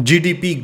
GDP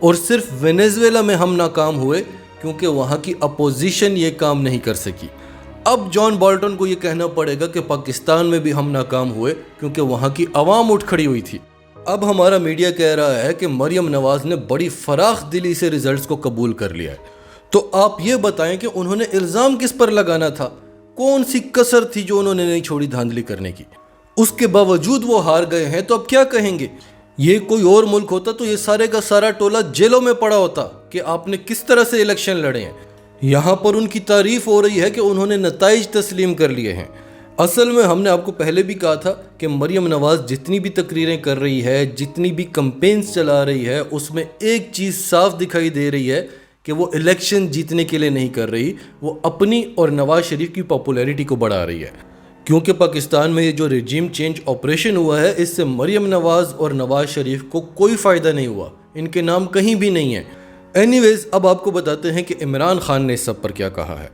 اور صرف Venezuela میں ہم ناکام ہوئے کیونکہ وہاں کی اپوزیشن یہ کام نہیں کر سکی۔ اب جان بالٹن کو یہ کہنا پڑے گا کہ پاکستان میں بھی ہم ناکام ہوئے کیونکہ وہاں کی عوام اٹھ کھڑی ہوئی تھی۔ اب ہمارا میڈیا کہہ رہا ہے کہ مریم نواز نے بڑی فراخ دلی سے ریزلٹس کو قبول کر لیا ہے، تو آپ یہ بتائیں کہ انہوں نے الزام کس پر لگانا تھا؟ کون سی کسر تھی جو انہوں نے نہیں چھوڑی دھاندلی کرنے کی؟ اس کے باوجود وہ ہار گئے ہیں تو اب کیا کہیں گے؟ یہ کوئی اور ملک ہوتا تو یہ سارے کا سارا ٹولہ جیلوں میں پڑا ہوتا کہ آپ نے کس طرح سے الیکشن لڑے ہیں۔ یہاں پر ان کی تعریف ہو رہی ہے کہ انہوں نے نتائج تسلیم کر لیے ہیں۔ اصل میں ہم نے آپ کو پہلے بھی کہا تھا کہ مریم نواز جتنی بھی تقریریں کر رہی ہے، جتنی بھی کمپینز چلا رہی ہے، اس میں ایک چیز صاف دکھائی دے رہی ہے کہ وہ الیکشن جیتنے کے لیے نہیں کر رہی، وہ اپنی اور نواز شریف کی پاپولیرٹی کو بڑھا رہی ہے۔ کیونکہ پاکستان میں یہ جو رجیم چینج آپریشن ہوا ہے، اس سے مریم نواز اور نواز شریف کو کوئی فائدہ نہیں ہوا، ان کے نام کہیں بھی نہیں ہے۔ اینی ویز اب آپ کو بتاتے ہیں کہ عمران خان نے اس سب پر کیا کہا ہے۔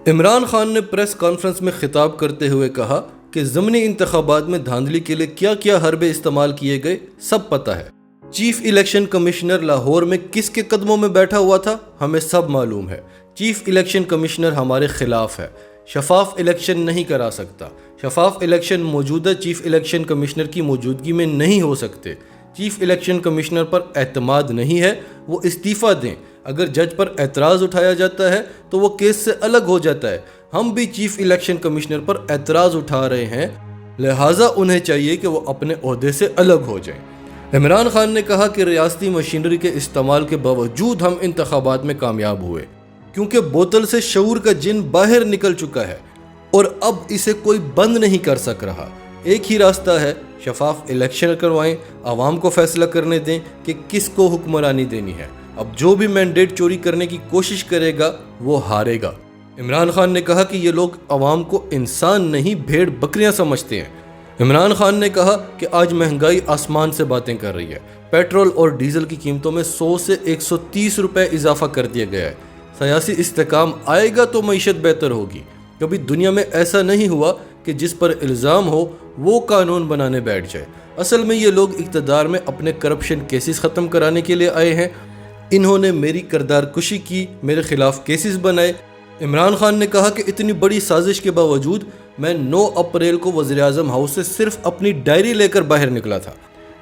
عمران خان نے پریس کانفرنس میں خطاب کرتے ہوئے کہا کہ ضمنی انتخابات میں دھاندلی کے لیے کیا کیا حربے استعمال کیے گئے سب پتہ ہے۔ چیف الیکشن کمشنر لاہور میں کس کے قدموں میں بیٹھا ہوا تھا ہمیں سب معلوم ہے۔ چیف الیکشن کمشنر ہمارے خلاف ہے، شفاف الیکشن نہیں کرا سکتا۔ شفاف الیکشن موجودہ چیف الیکشن کمشنر کی موجودگی میں نہیں ہو سکتے۔ چیف الیکشن کمشنر پر اعتماد نہیں ہے، وہ استعفیٰ دیں۔ اگر جج پر اعتراض اٹھایا جاتا ہے تو وہ کیس سے الگ ہو جاتا ہے۔ ہم بھی چیف الیکشن کمشنر پر اعتراض اٹھا رہے ہیں، لہٰذا انہیں چاہیے کہ وہ اپنے عہدے سے الگ ہو جائیں۔ عمران خان نے کہا کہ ریاستی مشینری کے استعمال کے باوجود ہم انتخابات میں کامیاب ہوئے کیونکہ بوتل سے شعور کا جن باہر نکل چکا ہے اور اب اسے کوئی بند نہیں کر سک رہا۔ ایک ہی راستہ ہے، شفاف الیکشن کروائیں، عوام کو فیصلہ کرنے دیں کہ کس کو حکمرانی دینی ہے۔ اب جو بھی مینڈیٹ چوری کرنے کی کوشش کرے گا وہ ہارے گا۔ عمران خان نے کہا کہ یہ لوگ عوام کو انسان نہیں بھیڑ بکریاں سمجھتے ہیں۔ عمران خان نے کہا کہ آج مہنگائی آسمان سے باتیں کر رہی ہے، پیٹرول اور ڈیزل کی قیمتوں میں 100 سے 130 روپے اضافہ کر دیا گیا ہے۔ سیاسی استحکام آئے گا تو معیشت بہتر ہوگی۔ کبھی دنیا میں ایسا نہیں ہوا کہ جس پر الزام ہو وہ قانون بنانے بیٹھ جائے۔ اصل میں یہ لوگ اقتدار میں اپنے کرپشن کیسز ختم کرانے کے لیے آئے ہیں۔ انہوں نے میری کردار کشی کی، میرے خلاف کیسز بنائے۔ عمران خان نے کہا کہ اتنی بڑی سازش کے باوجود میں 9 اپریل کو وزیراعظم ہاؤس سے صرف اپنی ڈائری لے کر باہر نکلا تھا۔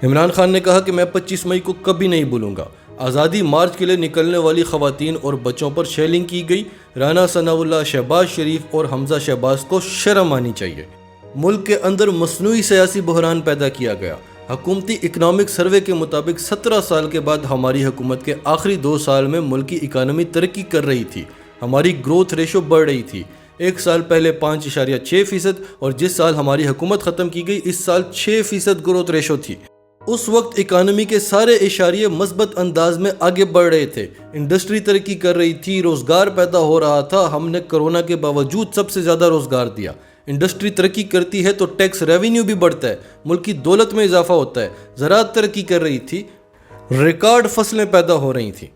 عمران خان نے کہا کہ میں 25 مئی کو کبھی نہیں بھولوں گا۔ آزادی مارچ کے لیے نکلنے والی خواتین اور بچوں پر شیلنگ کی گئی۔ رانا ثناء اللہ، شہباز شریف اور حمزہ شہباز کو شرم آنی چاہیے۔ ملک کے اندر مصنوعی سیاسی بحران پیدا کیا گیا۔ حکومتی اکنامک سروے کے مطابق 17 سال کے بعد ہماری حکومت کے آخری 2 سال میں ملک کی اکانومی ترقی کر رہی تھی، ہماری گروتھ ریشو بڑھ رہی تھی۔ ایک سال پہلے 5.6% اور جس سال ہماری حکومت ختم کی گئی اس سال 6% گروتھ ریشو تھی۔ اس وقت اکانومی کے سارے اشاریے مثبت انداز میں آگے بڑھ رہے تھے، انڈسٹری ترقی کر رہی تھی، روزگار پیدا ہو رہا تھا۔ ہم نے کرونا کے باوجود سب سے زیادہ روزگار دیا۔ انڈسٹری ترقی کرتی ہے تو ٹیکس ریونیو بھی بڑھتا ہے، ملک کی دولت میں اضافہ ہوتا ہے۔ زراعت ترقی کر رہی تھی، ریکارڈ فصلیں پیدا ہو رہی تھیں۔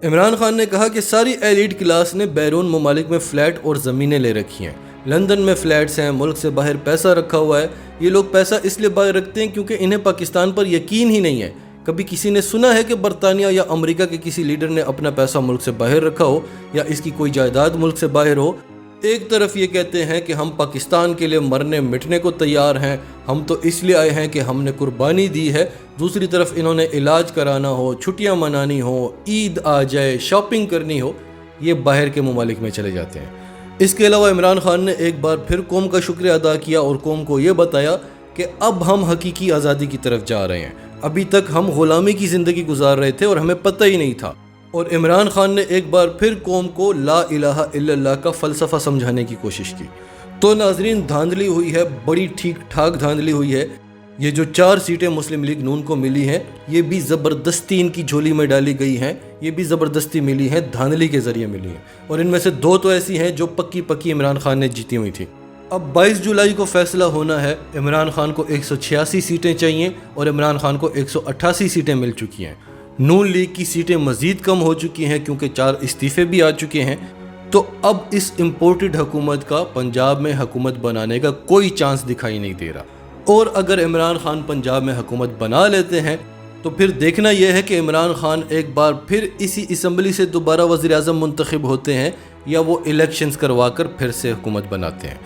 عمران خان نے کہا کہ ساری ایلیٹ کلاس نے بیرون ممالک میں فلیٹ اور زمینیں لے رکھی ہیں۔ لندن میں فلیٹس ہیں، ملک سے باہر پیسہ رکھا ہوا ہے۔ یہ لوگ پیسہ اس لیے باہر رکھتے ہیں کیونکہ انہیں پاکستان پر یقین ہی نہیں ہے۔ کبھی کسی نے سنا ہے کہ برطانیہ یا امریکہ کے کسی لیڈر نے اپنا پیسہ ملک سے باہر رکھا ہو یا اس کی کوئی جائیداد ملک سے باہر ہو؟ ایک طرف یہ کہتے ہیں کہ ہم پاکستان کے لیے مرنے مٹنے کو تیار ہیں، ہم تو اس لیے آئے ہیں کہ ہم نے قربانی دی ہے۔ دوسری طرف انہوں نے علاج کرانا ہو، چھٹیاں منانی ہو، عید آ جائے، شاپنگ کرنی ہو، یہ باہر کے ممالک میں چلے جاتے ہیں۔ اس کے علاوہ عمران خان نے ایک بار پھر قوم کا شکریہ ادا کیا اور قوم کو یہ بتایا کہ اب ہم حقیقی آزادی کی طرف جا رہے ہیں۔ ابھی تک ہم غلامی کی زندگی گزار رہے تھے اور ہمیں پتہ ہی نہیں تھا۔ اور عمران خان نے ایک بار پھر قوم کو لا الہ الا اللہ کا فلسفہ سمجھانے کی کوشش کی۔ تو ناظرین، دھاندلی ہوئی ہے، بڑی ٹھیک ٹھاک دھاندلی ہوئی ہے۔ یہ جو 4 سیٹیں مسلم لیگ نون کو ملی ہیں، یہ بھی زبردستی ان کی جھولی میں ڈالی گئی ہیں، یہ بھی زبردستی ملی ہیں، دھاندلی کے ذریعے ملی ہیں۔ اور ان میں سے 2 تو ایسی ہیں جو پکی عمران خان نے جیتی ہوئی تھی۔ اب 22 جولائی کو فیصلہ ہونا ہے۔ عمران خان کو 186 سیٹیں چاہیے اور عمران خان کو 188 سیٹیں مل چکی ہیں۔ نون لیگ کی سیٹیں مزید کم ہو چکی ہیں کیونکہ 4 استعفے بھی آ چکے ہیں۔ تو اب اس امپورٹڈ حکومت کا پنجاب میں حکومت بنانے کا کوئی چانس دکھائی نہیں دے رہا۔ اور اگر عمران خان پنجاب میں حکومت بنا لیتے ہیں تو پھر دیکھنا یہ ہے کہ عمران خان ایک بار پھر اسی اسمبلی سے دوبارہ وزیر اعظم منتخب ہوتے ہیں یا وہ الیکشنز کروا کر پھر سے حکومت بناتے ہیں،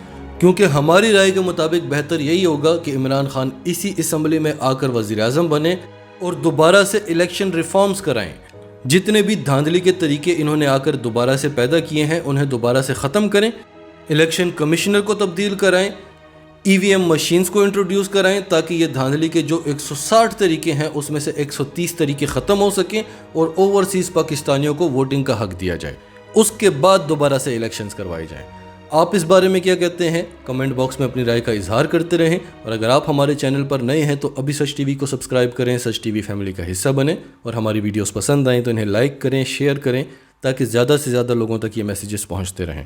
کیونکہ ہماری رائے کے مطابق بہتر یہی ہوگا کہ عمران خان اسی اسمبلی میں آ کر وزیر اعظم بنے اور دوبارہ سے الیکشن ریفارمز کرائیں۔ جتنے بھی دھاندلی کے طریقے انہوں نے آ کر دوبارہ سے پیدا کیے ہیں انہیں دوبارہ سے ختم کریں، الیکشن کمشنر کو تبدیل کرائیں، ای وی ایم مشینز کو انٹروڈیوس کرائیں تاکہ یہ دھاندلی کے جو 160 طریقے ہیں اس میں سے 130 طریقے ختم ہو سکیں اور اوورسیز پاکستانیوں کو ووٹنگ کا حق دیا جائے۔ اس کے بعد دوبارہ سے الیکشنز کروائی جائیں۔ آپ اس بارے میں کیا کہتے ہیں؟ کمنٹ باکس میں اپنی رائے کا اظہار کرتے رہیں، اور اگر آپ ہمارے چینل پر نئے ہیں تو ابھی سچ ٹی وی کو سبسکرائب کریں، سچ ٹی وی فیملی کا حصہ بنیں، اور ہماری ویڈیوز پسند آئیں تو انہیں لائک کریں، شیئر کریں تاکہ زیادہ سے زیادہ لوگوں تک یہ میسیجز پہنچتے رہیں۔